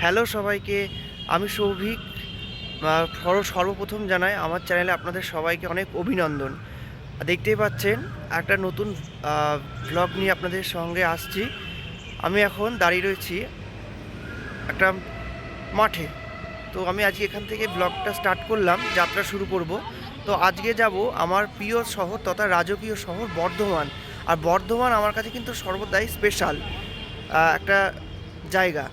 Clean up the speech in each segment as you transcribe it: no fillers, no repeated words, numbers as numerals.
Hello সবাইকে, আমি সৌভিক। সর্বপ্রথম জানাই আমার চ্যানেলে আপনাদের সবাইকে অনেক অভিনন্দন। দেখতেই পাচ্ছেন একটা নতুন ভ্লগ নিয়ে আপনাদের সঙ্গে আসছি। আমি এখন দাঁড়িয়ে রয়েছি একটা মাঠে। তো আমি আজকে এখান থেকে ব্লগটা স্টার্ট করলাম, যাত্রা শুরু করব। তো আজকে যাব আমার প্রিয় শহর তথা রাজকীয় শহর বর্ধমান। আর বর্ধমান আমার কাছে কিন্তু সর্বদাই স্পেশাল একটা জায়গা।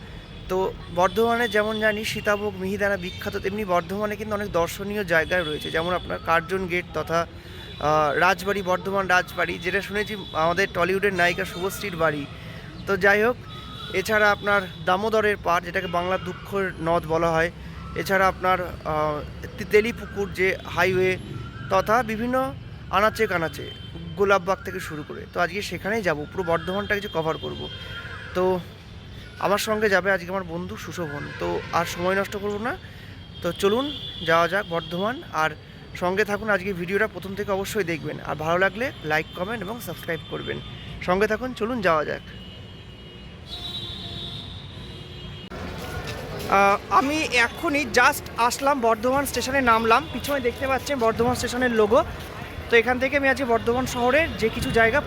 তো বর্ধমানে যেমন জানি সীতাভোগ মিহিদানা বিখ্যাত, তেমনি বর্ধমানে কিন্তু অনেক দর্শনীয় জায়গায় রয়েছে, যেমন আপনার কার্জন গেট তথা রাজবাড়ি, বর্ধমান রাজবাড়ি, যেটা শুনেছি আমাদের টলিউডের নায়িকা শুভশ্রীর বাড়ি। তো যাই হোক, এছাড়া আপনার দামোদরের পাড়, যেটাকে বাংলার দুঃখের নদ বলা হয়। এছাড়া আপনার তেলিপুকুর যে হাইওয়ে, তথা বিভিন্ন আনাচে কানাচে, গোলাপবাগ থেকে শুরু করে। তো আজকে সেখানেই যাব, পুরো বর্ধমানটা কিছু কভার করব। তো আমার সঙ্গে যাবে আজকে আমার বন্ধু সুশোভন। তো আর সময় নষ্ট করব না, তো চলুন যাওয়া যাক বর্ধমান। আর সঙ্গে থাকুন, আজকে ভিডিওটা প্রথম থেকে অবশ্যই দেখবেন, আর ভালো লাগলে লাইক, কমেন্ট এবং সাবস্ক্রাইব করবেন। সঙ্গে থাকুন, চলুন যাওয়া যাক। আমি এখনই জাস্ট আসলাম, বর্ধমান স্টেশনে নামলাম। পিছনে দেখতে পাচ্ছেন বর্ধমান স্টেশনের লোগো। তো এখান থেকে আমি আজকে বর্ধমান শহরের যে কিছু জায়গা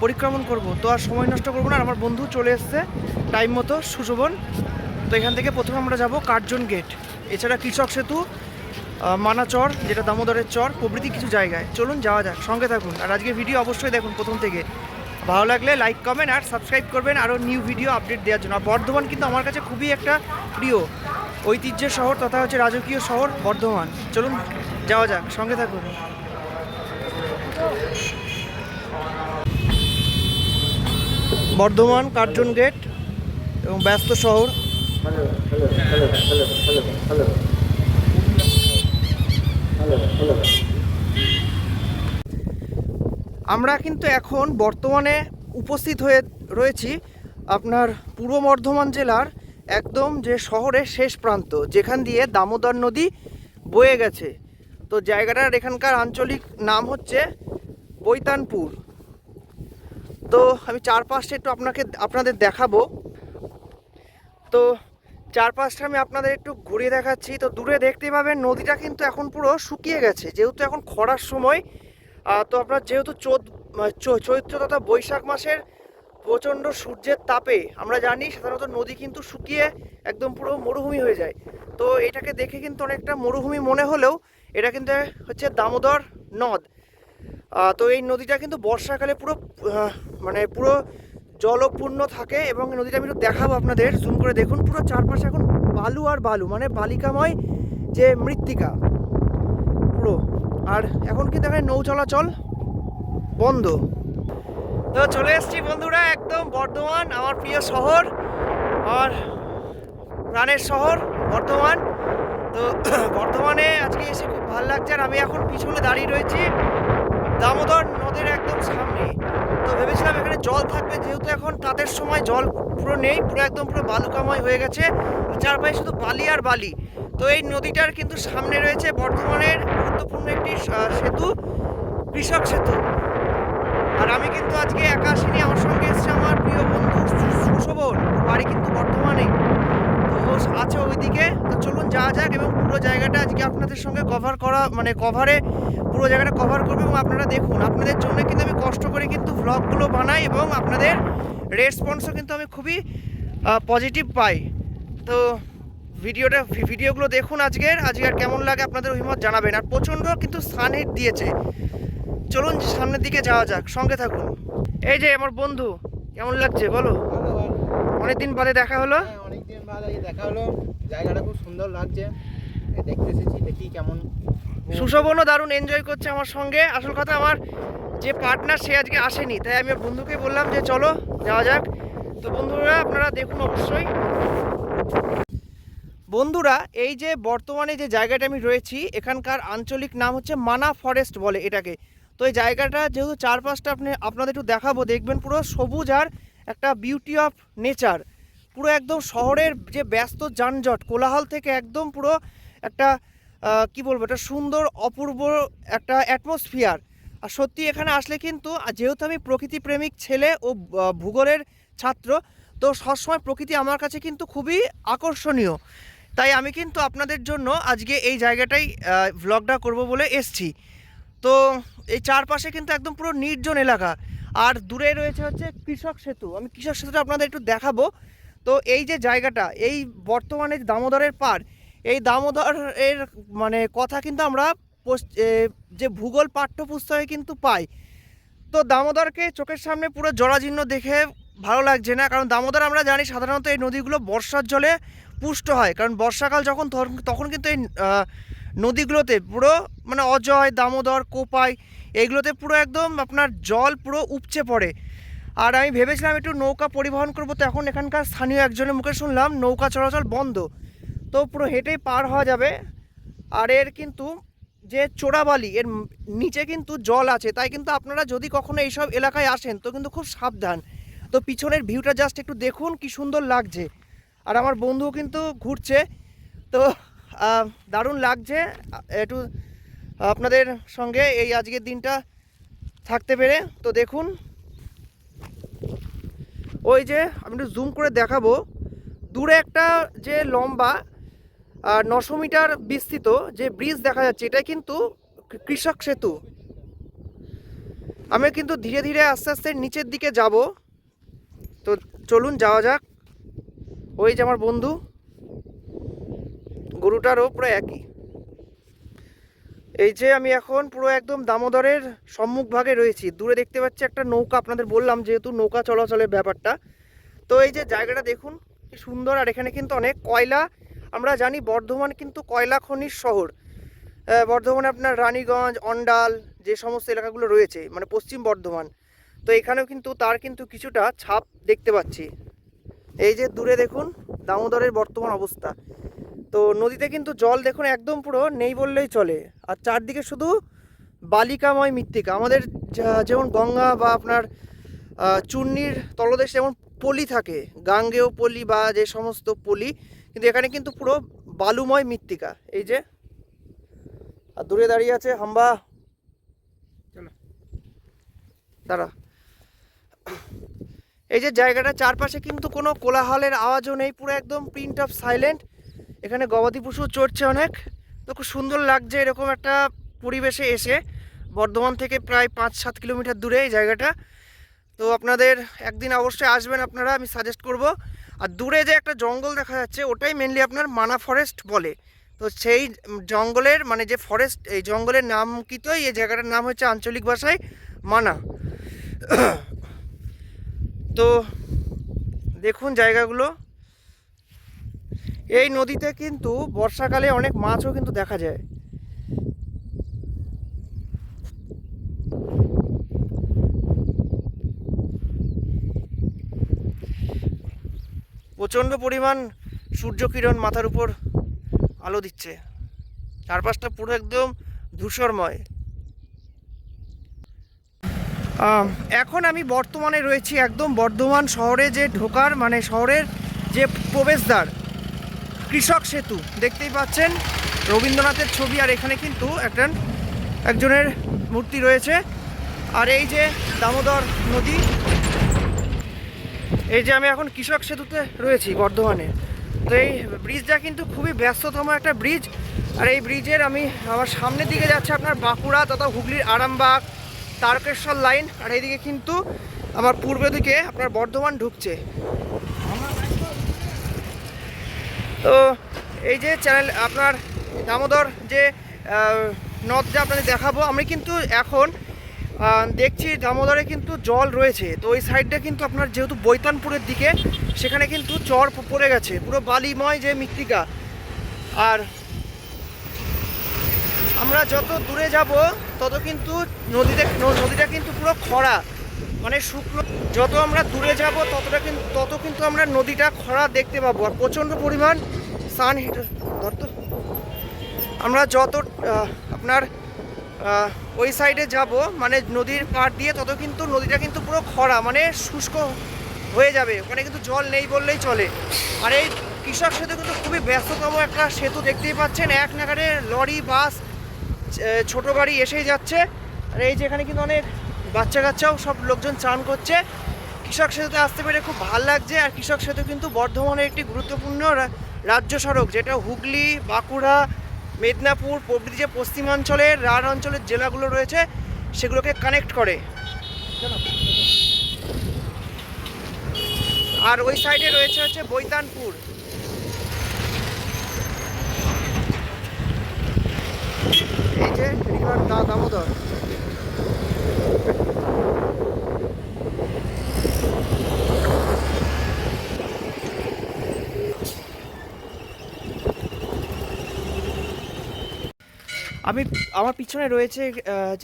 পরিক্রমণ করব। তো আর সময় নষ্ট করবো না, আমার বন্ধু চলে এসছে টাইম মতো, সুশোভন। তো এখান থেকে প্রথমে আমরা যাব কার্জন গেট, এছাড়া কৃষক সেতু, মানাচর যেটা দামোদরের চর, প্রভৃতি কিছু জায়গায়। চলুন যাওয়া যাক, সঙ্গে থাকুন। আর আজকে ভিডিও অবশ্যই দেখুন প্রথম থেকে। ভালো লাগলে লাইক, কমেন্ট আর সাবস্ক্রাইব করবেন আরও নিউ ভিডিও আপডেট দেওয়ার জন্য। আর বর্ধমান কিন্তু আমার কাছে খুবই একটা প্রিয় ঐতিহ্যের শহর তথা হচ্ছে রাজকীয় শহর বর্ধমান। চলুন যাওয়া যাক, সঙ্গে থাকুন। বর্ধমান কার্জন গেট এবং ব্যস্ত শহর। আমরা কিন্তু এখন বর্তমানে উপস্থিত হয়ে রয়েছি আপনার পূর্ব বর্ধমান জেলার একদম যে শহরের শেষ প্রান্ত, যেখান দিয়ে দামোদর নদী বয়ে গেছে। তো জায়গাটার এখানকার আঞ্চলিক নাম হচ্ছে বৈতানপুর। তো আমি চারপাশটা একটু আপনাদের দেখাবো। তো চারপাশটা আমি আপনাদের একটু ঘুরিয়ে দেখাচ্ছি। তো দূরে দেখতে পাবেন নদীটা কিন্তু এখন পুরো শুকিয়ে গেছে, যেহেতু এখন খরার সময়। তো আপনার যেহেতু চৈত্র তথা বৈশাখ মাসের প্রচণ্ড সূর্যের তাপে আমরা জানি সাধারণত নদী কিন্তু শুকিয়ে একদম পুরো মরুভূমি হয়ে যায়। তো এটাকে দেখে কিন্তু অনেকটা মরুভূমি মনে হলেও এটা কিন্তু হচ্ছে দামোদর নদ। তো এই নদীটা কিন্তু বর্ষাকালে পুরো মানে পুরো জলপূর্ণ থাকে। এবং নদীটা আমি একটু দেখাবো আপনাদের, জুম করে দেখুন। পুরো চারপাশে এখন বালু আর বালু, মানে বালিকাময় যে মৃত্তিকা পুরো। আর এখন কিন্তু এখানে নৌ চলাচল বন্ধ। তো চলে এসেছি বন্ধুরা একদম বর্ধমান, আমার প্রিয় শহর, আর প্রাণের শহর বর্ধমান। তো বর্ধমানে আজকে এসে খুব ভালো লাগছে। আর আমি এখন পিছনে দাঁড়িয়ে রয়েছি দামোদর নদের একদম সামনে। তো ভেবেছিলাম এখানে জল থাকবে, যেহেতু এখন তাদের সময় জল পুরো নেই, পুরো একদম পুরো বালুকাময় হয়ে গেছে, চারপাশে শুধু বালি আর বালি। তো এই নদীটার কিন্তু সামনে রয়েছে বর্ধমানের গুরুত্বপূর্ণ একটি সেতু, কৃষক সেতু। আর আমি কিন্তু আজকে একা আসিনি, আমার সঙ্গে এসছে আমার প্রিয় বন্ধু সুশোভন, বাড়ি কিন্তু বর্ধমানে। তো ও আছে ওইদিকে। তো চলুন যাওয়া যাক, এবং পুরো জায়গাটা আজকে আপনাদের সঙ্গে কভারে পুরো জায়গাটা কভার করবো। এবং আপনারা দেখুন, আপনাদের জন্য কিন্তু আমি কষ্ট করে কিন্তু ভ্লগগুলো বানাই, এবং আপনাদের রেসপন্সও কিন্তু আমি খুবই পজিটিভ পাই। তো ভিডিওগুলো দেখুন আজকের কেমন লাগে আপনাদের অভিমত জানাবেন। আর প্রচণ্ড কিন্তু সানহিট দিয়েছে। চলুন সামনের দিকে যাওয়া যাক, সঙ্গে থাকুন। এই যে আমার বন্ধু, কেমন লাগছে বলো? অনেকদিন বাদে দেখা হলো। অনেকদিন বাদে দেখা হলো, জায়গাটা খুব সুন্দর লাগছে, দেখতে এসেছি, দেখি কেমন। সুশোভনও দারুণ এনজয় করছে আমার সঙ্গে। আসল কথা, আমার যে পার্টনার সে আজকে আসেনি, তাই আমি বন্ধুকে বললাম যে চলো যাওয়া যাক। তো বন্ধুরা আপনারা দেখুন অবশ্যই। বন্ধুরা, এই যে বর্তমানে যে জায়গাটা আমি রয়েছি, এখানকার আঞ্চলিক নাম হচ্ছে মানা ফরেস্ট বলে এটাকে। তো এই জায়গাটা যেহেতু চারপাশটা আপনাদের একটু দেখাবো, দেখবেন পুরো সবুজ আর একটা বিউটি অফ নেচার। পুরো একদম শহরের যে ব্যস্ত যানজট কোলাহল থেকে একদম পুরো একটা কি বলবো, একটা সুন্দর অপূর্ব একটা অ্যাটমসফিয়ার। আর সত্যি এখানে আসলে কিন্তু, যেহেতু আমি প্রকৃতি প্রেমিক ছেলে ও ভূগোলের ছাত্র, তো সবসময় প্রকৃতি আমার কাছে কিন্তু খুবই আকর্ষণীয়, তাই আমি কিন্তু আপনাদের জন্য আজকে এই জায়গাটাই ভ্লগটা করব বলে এসছি। তো এই চারপাশে কিন্তু একদম পুরো নির্জন এলাকা, আর দূরে রয়েছে হচ্ছে কৃষক সেতু। আমি কৃষক সেতুটা আপনাদের একটু দেখাবো। তো এই যে জায়গাটা, এই বর্তমানে দামোদরের পার, এই দামোদরের মানে কথা কিন্তু আমরা যে ভূগোল পাঠ্যপুস্তকে কিন্তু পাই। তো দামোদরকে চোখের সামনে পুরো জরাজীর্ণ দেখে ভালো লাগছে না, কারণ দামোদর আমরা জানি সাধারণত এই নদীগুলো বর্ষার জলে পুষ্ট হয়, কারণ বর্ষাকাল যখন তখন কিন্তু এই নদীগুলোতে পুরো মানে অজয়, দামোদর, কোপাই এইগুলোতে পুরো একদম আপনার জল পুরো উপচে পড়ে। আর আমি ভেবেছিলাম একটু নৌকা পরিবহন করবো, তো এখন এখানকার স্থানীয় একজনের মুখে শুনলাম নৌকা চলাচল বন্ধ, তো পুরো হেঁটেই পার হওয়া যাবে। আর এর কিন্তু যে চোরাবালি, এর নিচে কিন্তু জল আছে, তাই কিন্তু আপনারা যদি কখনো এইসব এলাকায় আসেন তো কিন্তু খুব সাবধান। তো পিছনের ভিউটা জাস্ট একটু দেখুন কি সুন্দর লাগছে। আর আমার বন্ধু কিন্তু ঘুরছে, তো দারুণ লাগছে একটু আপনাদের সঙ্গে এই আজকের দিনটা থাকতে পেরে। তো দেখুন, ওই যে আমি একটু জুম করে দেখাবো, দূরে একটা যে লম্বা 900 মিটার বিস্তৃত যে ব্রিজ দেখা যাচ্ছে, এটা কিন্তু কৃষক সেতু। আমি কিন্তু ধীরে ধীরে আস্তে আস্তে নিচের দিকে যাব, তো চলুন যাওয়া যাক। ওই যে আমার বন্ধু, গরুটারও পুরো একই। এই যে আমি এখন পুরো একদম দামোদরের সম্মুখ ভাগে রয়েছি, দূরে দেখতে পাচ্ছি একটা নৌকা, আপনাদের বললাম যেহেতু নৌকা চলাচলের ব্যাপারটা। তো এই যে জায়গাটা দেখুন কি সুন্দর, আর এখানে কিন্তু অনেক কয়লা, আমরা জানি বর্ধমান কিন্তু কয়লা খনির শহর। বর্ধমানে আপনার রানীগঞ্জ, অন্ডাল যে সমস্ত এলাকাগুলো রয়েছে মানে পশ্চিম বর্ধমান, তো এখানেও কিন্তু তার কিন্তু কিছুটা ছাপ দেখতে পাচ্ছি। এই যে দূরে দেখুন দামোদরের বর্তমান অবস্থা। তো নদীতে কিন্তু জল দেখুন একদম পুরো নেই বললেই চলে, আর চারদিকে শুধু বালিকাময় মৃত্তিকা। আমাদের যেমন গঙ্গা বা আপনার চূর্ণির তলদেশে যেমন পলি থাকে, গাঙ্গেয় পলি বা যে সমস্ত পলি, কিন্তু এখানে কিন্তু পুরো বালুময় মৃত্তিকা। এই যে আর দূরে দাঁড়িয়ে আছে হাম্বা, চলো দাঁড়া। এই যে জায়গাটা চারপাশে কিন্তু কোনো কোলাহলের আওয়াজও নেই, পুরো একদম প্রিন্ট অফ সাইলেন্ট। এখানে গবাদি পশু চড়ছে অনেক, তো খুব সুন্দর লাগছে এরকম একটা পরিবেশে এসে। বর্ধমান থেকে প্রায় 5-7 কিলোমিটার দূরে এই জায়গাটা। তো আপনাদের একদিন অবশ্যই আসবেন আপনারা, আমি সাজেস্ট করব। আর দূরে যে একটা জঙ্গল দেখা যাচ্ছে ওটাই মেনলি আপনার মানা ফরেস্ট বলে। তো সেই জঙ্গলের মানে যে ফরেস্ট, এই জঙ্গলের নামকৃতই এই জায়গাটার নাম হচ্ছে আঞ্চলিক ভাষায় মানা। তো দেখুন জায়গাগুলো, এই নদীতে কিন্তু বর্ষাকালে অনেক মাছও কিন্তু দেখা যায়। প্রচণ্ড পরিমাণ সূর্যকিরণ মাথার উপর আলো দিচ্ছে, চারপাশটা পুরো একদম ধূসরময়। এখন আমি বর্তমানে রয়েছি একদম বর্ধমান শহরে যে ঢোকার মানে শহরের যে প্রবেশদ্বার, কৃষক সেতু দেখতেই পাচ্ছেন, রবীন্দ্রনাথের ছবি, আর এখানে কিন্তু একজনের মূর্তি রয়েছে। আর এই যে দামোদর নদী, এই যে আমি এখন কৃষক সেতুতে রয়েছি বর্ধমানে। তো এই ব্রিজটা কিন্তু খুবই ব্যস্ততম একটা ব্রিজ, আর এই ব্রিজের আমার সামনের দিকে যাচ্ছে আপনার বাঁকুড়া তথা হুগলির আরামবাগ, তারকেশ্বর লাইন, আর এইদিকে কিন্তু আমার পূর্ব দিকে আপনার বর্ধমান ঢুকছে। তো এই যে চ্যানেল আপনার দামোদর যে নদটা আপনাদের দেখাবো, আমি কিন্তু এখন দেখছি দামোদরে কিন্তু জল রয়েছে। তো ওই সাইডটা কিন্তু আপনার যেহেতু বৈতানপুরের দিকে, সেখানে কিন্তু চর পড়ে গেছে, পুরো বালিময় যে মৃত্তিকা। আর আমরা যত দূরে যাব তত কিন্তু নদীটা কিন্তু পুরো খরা মানে শুকনো, যত আমরা দূরে যাব তত কিন্তু আমরা নদীটা খরা দেখতে পাবো। আর প্রচণ্ড পরিমাণ সান হিট ধরতো, আমরা যত আপনার ওই সাইডে যাব মানে নদীর পাড় দিয়ে, তত কিন্তু নদীটা কিন্তু পুরো খরা মানে শুষ্ক হয়ে যাবে, ওখানে কিন্তু জল নেই বললেই চলে। আর এই কৃষক সেতু কিন্তু খুবই ব্যস্ততম একটা সেতু, দেখতেই পাচ্ছেন এক নাগারে লরি, বাস, ছোট গাড়ি এসেই যাচ্ছে। আর এই যে এখানে কিন্তু অনেক বাচ্চা কাচ্চাও সব লোকজন চান করছে। কৃষক সেতুতে আসতে পেরে খুব ভালো লাগছে। আর কৃষক সেতু কিন্তু বর্ধমানের একটি গুরুত্বপূর্ণ রাজ্য সড়ক, যেটা হুগলি, বাঁকুড়া, মেদিনীপুর প্রভৃতি যে পশ্চিমাঞ্চলের রাঢ় অঞ্চলের জেলাগুলো রয়েছে সেগুলোকে কানেক্ট করে। আর ওই সাইডে রয়েছে হচ্ছে বৈতানপুর। এই যে রিভার দামোদর। আমার পিছনে রয়েছে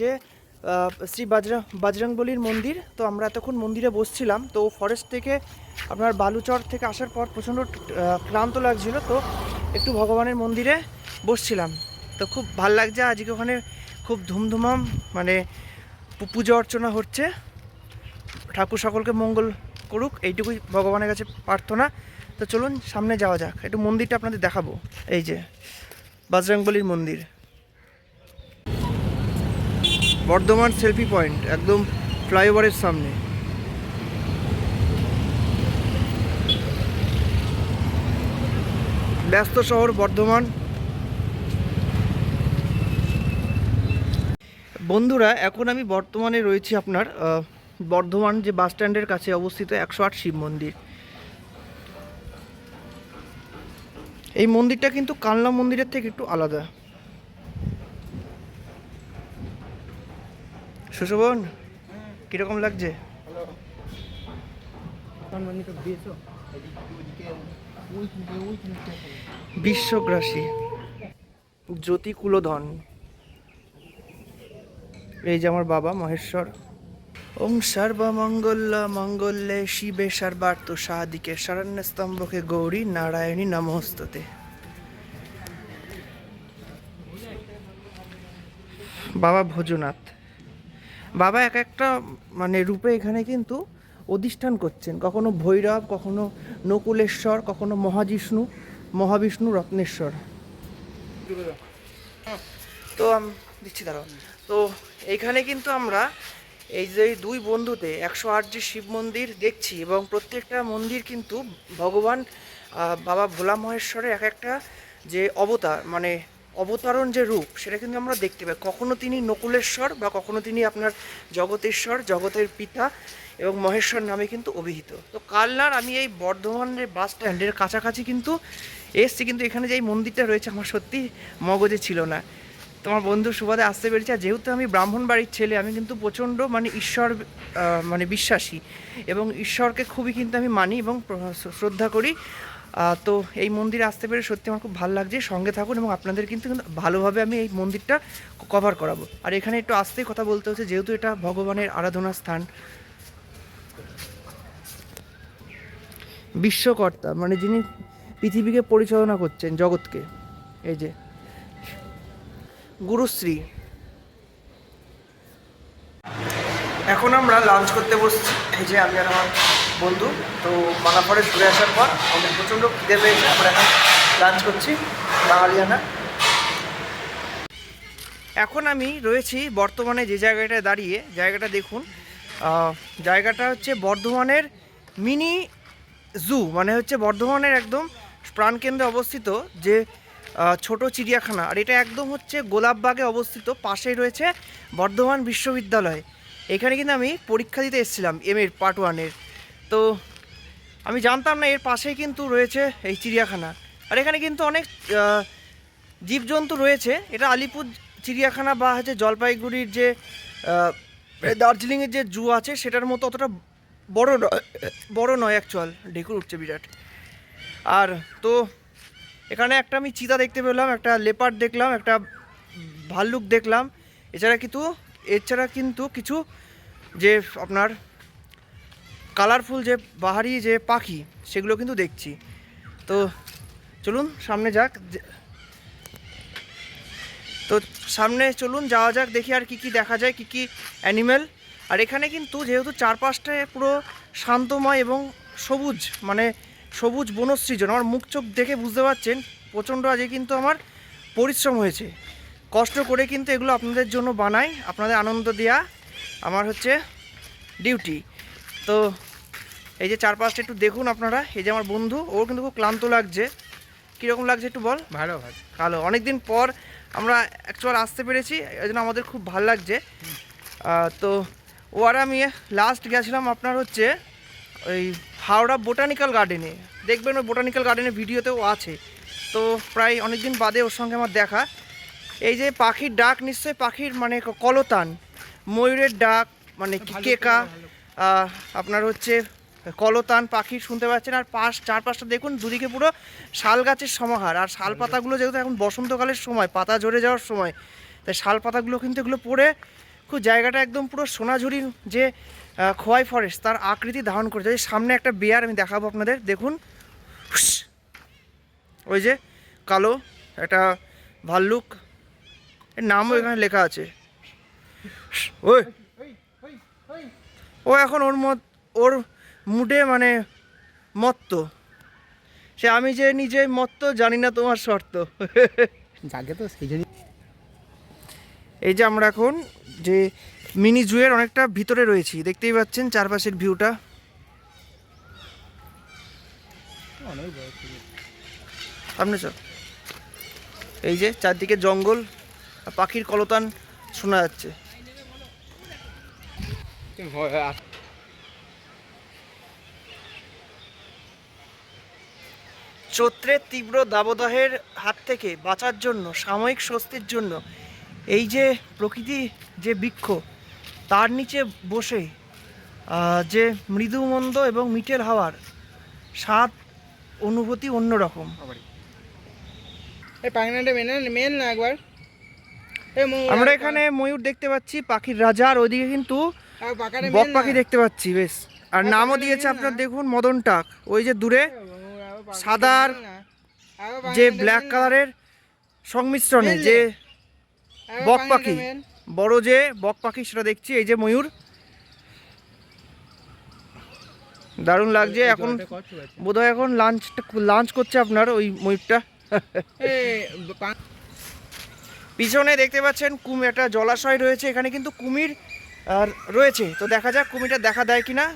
যে শ্রী বজরংবলীর মন্দির। তো আমরা এতক্ষণ মন্দিরে বসছিলাম, তো ফরেস্ট থেকে আপনার বালুচর থেকে আসার পর প্রচণ্ড ক্লান্ত লাগছিল, তো একটু ভগবানের মন্দিরে বসছিলাম। তো খুব ভাল লাগছে, আজকে ওখানে খুব ধুমধুমাম মানে পুজো অর্চনা হচ্ছে। ঠাকুর সকলকে মঙ্গল করুক, এইটুকুই ভগবানের কাছে প্রার্থনা। তো চলুন সামনে যাওয়া যাক, একটু মন্দিরটা আপনাদের দেখাবো। এই যে বজরংবলীর মন্দির, বর্ধমান সেলফি পয়েন্ট, একদম ফ্লাইওভারের সামনে। ব্যস্ত শহর বর্ধমান। বন্ধুরা, এখন আমি বর্তমানে রয়েছি আপনার বর্ধমান যে বাস স্ট্যান্ডের কাছে অবস্থিত 108 শিব মন্দির। এই মন্দিরটা কিন্তু কালনা মন্দিরের থেকে একটু আলাদা। সুশোভন, কিরকম লাগছে? বিশ্বগ্রাসী জ্যোতি কুলধন। এই যে আমার বাবা মহেশ্বর। ওং সর্বমঙ্গল মঙ্গলে শিবে সর্বার্থ সাধিকে শরণ্যস্তম্ভকে গৌরী নারায়ণী নমস্তুতে। বাবা ভোজনাথ। বাবা এক একটা মানে রূপে এখানে কিন্তু অধিষ্ঠান করছেন, কখনো ভৈরব, কখনো নকুলেশ্বর, কখনো মহাবিষ্ণু রত্নেশ্বর। তো আমি দিচ্ছি, দাঁড়াও। তো এইখানে কিন্তু আমরা এই যে দুই বন্ধুতে 108 যে শিব মন্দির দেখছি, এবং প্রত্যেকটা মন্দির কিন্তু ভগবান বাবা ভোলা মহেশ্বরের এক একটা যে অবতার মানে অবতারণ যে রূপ, সেটা কিন্তু আমরা দেখতে পাই। কখনো তিনি নকুলেশ্বর বা কখনো তিনি আপনার জগতেশ্বর, জগতের পিতা এবং মহেশ্বর নামে কিন্তু অভিহিত। তো কালনার আমি এই বর্ধমানের বাস স্ট্যান্ডের কাছাকাছি কিন্তু এসছি, কিন্তু এখানে যে এই মন্দিরটা রয়েছে আমার সত্যি মগজে ছিল না। তোমার বন্ধুর সুবাদে আসতে পেরেছি। আর যেহেতু আমি ব্রাহ্মণ বাড়ির ছেলে, আমি কিন্তু প্রচণ্ড মানে ঈশ্বর মানে বিশ্বাসী, এবং ঈশ্বরকে খুবই কিন্তু আমি মানি এবং শ্রদ্ধা করি। তো এই মন্দিরে আসতে পেরে সত্যি আমার খুব ভালো লাগছে। সঙ্গে থাকুন এবং আপনাদের কিন্তু ভালোভাবে আমি এই মন্দিরটা কভার করাবো। আর এখানে একটু আসতেই কথা বলতে হচ্ছে, যেহেতু এটা ভগবানের আরাধনার স্থান। বিশ্বকর্তা মানে যিনি পৃথিবীকে পরিচালনা করছেন, জগৎকে, এই যে গুরুশ্রী। এখন আমরা লাঞ্চ করতে বসছি, এই যে আমি আর আমার বন্ধু। তো বানাপড়ে ঘুরে আসার পর আমাদের প্রচণ্ড খিদে পেয়েছে, আমরা এখন লাঞ্চ করছি বাঙালিয়ানা। এখন আমি রয়েছি বর্তমানে যে জায়গাটায় দাঁড়িয়ে, জায়গাটা দেখুন। জায়গাটা হচ্ছে বর্ধমানের মিনি জু, মানে হচ্ছে বর্ধমানের একদম প্রাণকেন্দ্রে অবস্থিত যে ছোট চিড়িয়াখানা। আর এটা একদম হচ্ছে গোলাপবাগে অবস্থিত, পাশেই রয়েছে বর্ধমান বিশ্ববিদ্যালয়। এখানে কিন্তু আমি পরীক্ষা দিতে এসেছিলাম এমএ পার্ট 1-এর। তো আমি জানতাম না এর পাশেই কিন্তু রয়েছে এই চিড়িয়াখানা। আর এখানে কিন্তু অনেক জীবজন্তু রয়েছে। এটা আলিপুর চিড়িয়াখানা বা হচ্ছে জলপাইগুড়ির যে দার্জিলিংয়ের যে জু আছে সেটার মতো অতটা বড় নয় অ্যাকচুয়াল। ঢেকুর উঠছে বিরাট। আর তো এখানে একটা আমি চিতা দেখতে পেলাম, একটা লেপার্ড দেখলাম, একটা ভাল্লুক দেখলাম। এছাড়া কিন্তু কিছু যে আপনার কালারফুল যে বাহারি যে পাখি, সেগুলো কিন্তু দেখছি। তো চলুন সামনে যাক, তো সামনে চলুন যাওয়া যাক, দেখি আর কি দেখা যায়, কি অ্যানিম্যাল। আর এখানে কিন্তু যেহেতু চারপাশটায় পুরো শান্তময় এবং সবুজ, মানে সবুজ বনসৃজন, আমার মুখ চোখ দেখে বুঝতে পারছেন প্রচণ্ড আজকে কিন্তু আমার পরিশ্রম হয়েছে, কষ্ট করে কিন্তু এগুলো আপনাদের জন্য বানাই, আপনাদের আনন্দ দেওয়া আমার হচ্ছে ডিউটি। তো এই যে চারপাশটা একটু দেখুন আপনারা। এই যে আমার বন্ধু, ওর কিন্তু খুব ক্লান্ত লাগছে। কীরকম লাগছে একটু বল। ভালো ভালো ভালো, অনেকদিন পর আমরা অ্যাকচুয়াল আসতে পেরেছি, এই জন্য আমাদের খুব ভালো লাগছে। তো ও আর আমি লাস্ট গেছিলাম আপনার হচ্ছে ওই হাওড়া বোটানিক্যাল গার্ডেনে। দেখবেন ওই বোটানিক্যাল গার্ডেনের ভিডিওতেও আছে। তো প্রায় অনেক দিন বাদে ওর সঙ্গে আমার দেখা। এই যে পাখির ডাক, নিশ্চয়ই পাখির মানে কলতান, ময়ূরের ডাক মানে কেকা, আপনার হচ্ছে কলতান পাখির শুনতে পাচ্ছেন। আর চারপাশটা দেখুন, দুদিকে পুরো শাল গাছের সমাহার। আর শাল পাতাগুলো যেহেতু এখন বসন্তকালের সময়, পাতা ঝরে যাওয়ার সময়, তাই শাল পাতাগুলো কিন্তু এগুলো পড়ে খুব জায়গাটা একদম পুরো সোনাঝুরির যে খোয়াই ফরেস্ট তার আকৃতি ধারণ করেছে। ওই সামনে একটা বেয়ার আমি দেখাবো আপনাদের, দেখুন। ওই যে কালো একটা ভাল্লুক, এর নামও এখানে লেখা আছে। ওই ও এখন ওর মুডে মানে মত্ত। সে আমি যে নিজে মত্ত জানি না তোমার শর্ত। জাগে তো সেই জন্য। এই যে আমরা এখন যে মিনি জুয়ের অনেকটা ভিতরে রয়েছি, দেখতেই পাচ্ছেন চারপাশের ভিউটা। সামনে চল। এই যে চারদিকে জঙ্গল, পাখির কলতান শোনা যাচ্ছে। চৈত্রের তীব্র দাবদাহের হাত থেকে বাঁচার জন্য, সাময়িক স্বস্তির জন্য এই যে প্রকৃতি, যে বৃক্ষ, তার নিচে বসে যে মৃদুমন্দ এবং মিঠেল হাওয়ার স্বাদ, অনুভূতি অন্যরকম। এই পাখিনাটা মেন না একবার। আমরা এখানে ময়ূর দেখতে পাচ্ছি, পাখির রাজা। আর ওইদিকে কিন্তু বক পাখি দেখতে পাচ্ছি বেশ। আর নামও দিয়েছে আপনার দেখুন, মদন টাক। ওই যে দূরে সাদার যে ব্ল্যাক কালারের সংমিশ্রণে যে বক পাখি, বড় যে বক পাখি সেটা দেখছি। এই যে ময়ূর, দারুণ লাগছে। এখন বোধহয় এখন লাঞ্চ করছে আপনার ওই ময়ূরটা। পিছনে দেখতে পাচ্ছেন একটা জলাশয় রয়েছে, এখানে কিন্তু কুমির রয়েছে। তো দেখা যাক কুমিরটা দেখা দেয় কিনা।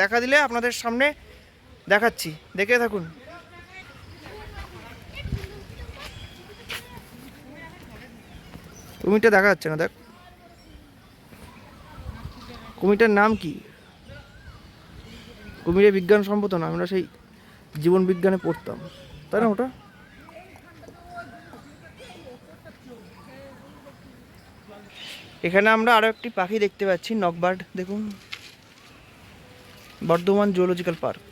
দেখা দিলে আপনাদের সামনে দেখাচ্ছি, দেখে থাকুন। কুমিরটা দেখা যাচ্ছে না, দেখ। কুমিরটার নাম কি? কুমিরের বিজ্ঞানসম্মত না, আমরা সেই জীবন বিজ্ঞানে পড়তাম, তাই না? ওটা এখানে আমরা আরো একটি পাখি দেখতে পাচ্ছি, নকবার্ড। দেখুন, বর্ধমান জুওলজিক্যাল পার্ক।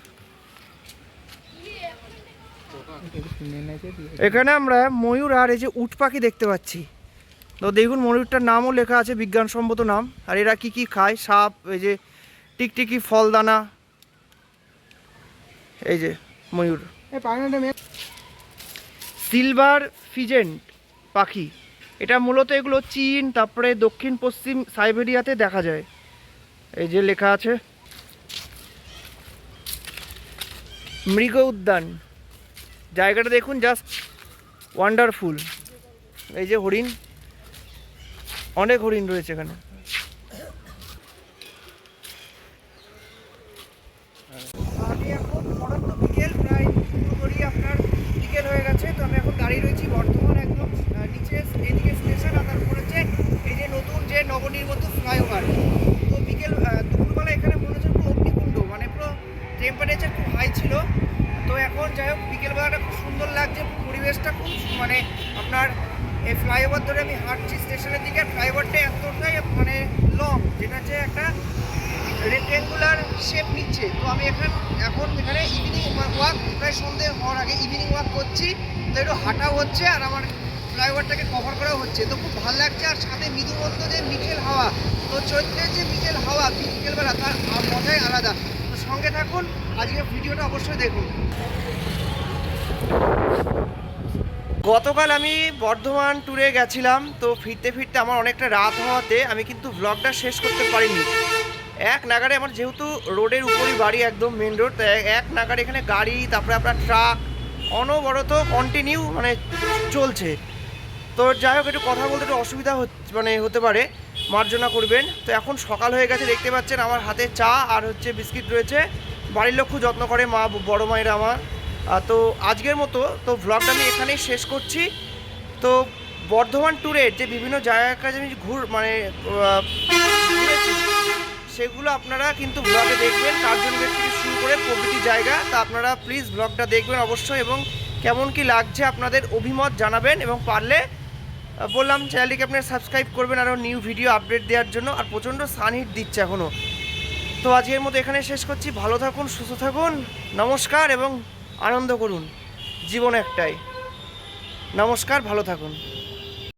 এখানে আমরা ময়ূর আর এই যে উট পাখি দেখতে পাচ্ছি। তো দেখুন, ময়ূরটার নামও লেখা আছে, বিজ্ঞানসম্মত নাম। আর এরা কি কি খায়? সাপ, এই যে টিকটিকি, ফলদানা। এই যে ময়ূর, সিলভার ফিজেন্ট পাখি। এটা মূলত এগুলো চীন, তারপরে দক্ষিণ পশ্চিম সাইবেরিয়াতে দেখা যায়। এই যে লেখা আছে মৃগ উদ্যান। জায়গাটা দেখুন, জাস্ট ওয়ান্ডারফুল। এই যে হরিণ, অনেক হরিণ রয়েছে এখানে। আমি এখন পড়ন্ত বিকেল, প্রায় আপনার বিকেল হয়ে গেছে। তো আমি এখন দাঁড়িয়ে রয়েছি বর্ধমান একদম নিচে, এদিকে স্টেশন। আর তারপর হচ্ছে এই যে নতুন যে নবনির্মিত ফ্লাইওভার। তো বিকেল দুপুরবেলা এখানে মনে হচ্ছে পুরো অগ্নিকুণ্ড, মানে পুরো টেম্পারেচার খুব হাই ছিল। তো এখন যাই হোক, বিকেলবেলাটা খুব সুন্দর লাগছে, পরিবেশটা খুব মানে আপনার এই ফ্লাইওভার ধরে আমি হাঁটছি স্টেশনের দিকে। ফ্লাইওভারটা এতটাই মানে লং, যেটা হচ্ছে একটা রেক্টেঙ্গুলার শেপ নিচ্ছে। তো আমি এখন এখানে ইভিনিং ওয়াক, প্রায় সন্ধ্যে হওয়ার আগে ইভিনিং ওয়াক করছি। তো একটু হাঁটাও হচ্ছে আর আমার ফ্লাইওভারটাকে কভার করাও হচ্ছে। তো খুব ভালো লাগছে। আর সাথে মৃদুমন্দ যে মিঠেল হাওয়া, তো চৈত্রের যে মিঠেল হাওয়া বিকেলবেলা, তার মজাই আলাদা। তো সঙ্গে থাকুন, আজকে ভিডিওটা অবশ্যই দেখুন। গতকাল আমি বর্ধমান ট্যুরে গেছিলাম। তো ফিরতে ফিরতে আমার অনেকটা রাত হওয়াতে আমি কিন্তু ব্লগটা শেষ করতে পারিনি। এক নাগারে আমার যেহেতু রোডের উপরই বাড়ি, একদম মেন রোড, তো এক নাগারে এখানে গাড়ি, তারপরে আপনার ট্রাক অনবরত কন্টিনিউ মানে চলছে। তো যাই হোক, একটু কথা বলতে একটু অসুবিধা মানে হতে পারে, মার্জনা করবেন। তো এখন সকাল হয়ে গেছে, দেখতে পাচ্ছেন আমার হাতে চা আর হচ্ছে বিস্কিট রয়েছে। বাড়ির লোক খুব যত্ন করে, মা বড় মায়েরা আমার। তো আজকের মতো তো ভ্লগটা আমি এখানেই শেষ করছি। তো বর্ধমান ট্যুরের যে বিভিন্ন জায়গার কাছে আমি ঘুরেছি সেগুলো আপনারা কিন্তু ব্লগে দেখবেন, কার্জন গেট থেকে শুরু করে প্রভৃতি জায়গা। তা আপনারা প্লিজ ব্লগটা দেখবেন অবশ্যই, এবং কেমন কি লাগছে আপনাদের অভিমত জানাবেন, এবং পারলে বললাম চ্যানেলটিকে আপনারা সাবস্ক্রাইব করবেন আরও নিউ ভিডিও আপডেট দেওয়ার জন্য। আর প্রচণ্ড সানহিট দিচ্ছে এখনও। তো আজকের মতো এখানে শেষ করছি। ভালো থাকুন, সুস্থ থাকুন, নমস্কার, এবং আনন্দ করুন। জীবন একটাই। নমস্কার, ভালো থাকুন।